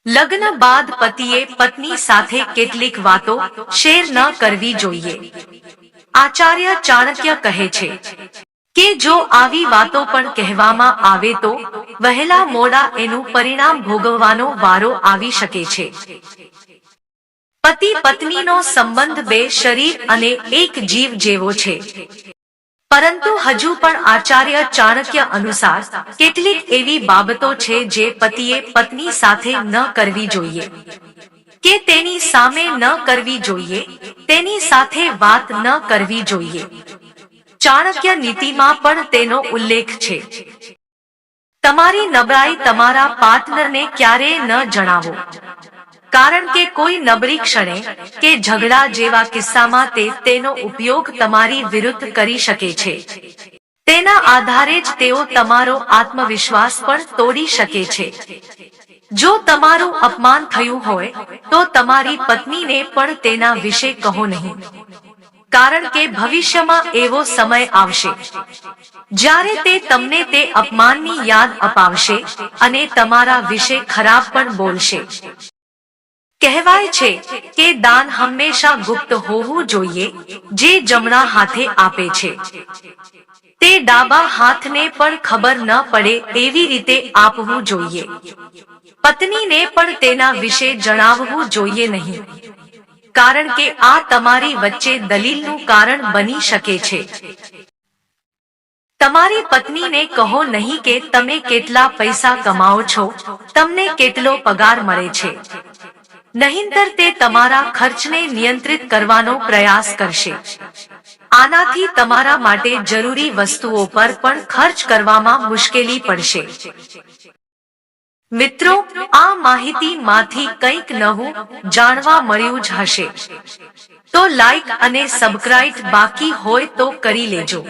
લગ્ન બાદ પતિએ પત્ની સાથે કેટલીક વાતો શેર ન કરવી જોઈએ। આચાર્ય ચાણક્ય કહે છે કે જો આવી વાતો પણ કહેવામાં આવે તો વહેલા મોડા એનું પરિણામ ભોગવવાનો વારો આવી શકે છે। પતિ પત્નીનો સંબંધ બે શરીર અને એક જીવ જેવો છે, પરંતુ હજુ પણ આચાર્ય ચાણક્ય અનુસાર કેટલીક એવી બાબતો છે જે પતિએ પત્ની સાથે ન કરવી જોઈએ કે તેની સામે ન કરવી જોઈએ, તેની સાથે વાત ન કરવી જોઈએ। ચાણક્ય નીતિમાં પણ તેનો ઉલ્લેખ છે। તમારી નબળાઈ તમારા પાર્ટનરને ક્યારેય ન જણાવો, કારણ કે કોઈ નબળી ક્ષણે કે ઝઘડા જેવા કિસ્સામાં તે તેનો ઉપયોગ તમારી વિરુદ્ધ કરી શકે છે। તેના આધારે જ તેઓ તમારો આત્મવિશ્વાસ પણ તોડી શકે છે। જો તમારું અપમાન થયું હોય તો તમારી પત્નીને પણ તેના વિશે કહો નહીં, કારણ કે ભવિષ્યમાં એવો સમય આવશે જ્યારે તે તમને તે અપમાનની યાદ અપાવશે અને તમારા વિશે ખરાબ પણ બોલશે। કહેવાય છે કે દાન હંમેશા ગુપ્ત હોવું જોઈએ। જે જમણા હાથે આપે છે તે ડાબા હાથને પણ ખબર ન પડે એવી રીતે આપવું જોઈએ। પત્નીને પણ તેના વિશે જણાવવું જોઈએ નહીં, કારણ કે આ તમારી વચ્ચે દલીલનું કારણ બની શકે છે। તમારી પત્નીને કહો નહીં કે તમે કેટલા પૈસા કમાઓ છો, તમને કેટલો પગાર મળે છે, નહીંતર તે તમારા ખર્ચને નિયંત્રિત કરવાનો પ્રયાસ કરશે। આનાથી તમારા માટે જરૂરી વસ્તુઓ પર પણ ખર્ચ કરવામાં મુશ્કેલી પડશે। મિત્રો, આ માહિતી માંથી કંઈક નવું જાણવા મળ્યું જ હશે, તો લાઈક અને સબસ્ક્રાઇબ બાકી હોય તો કરી લેજો।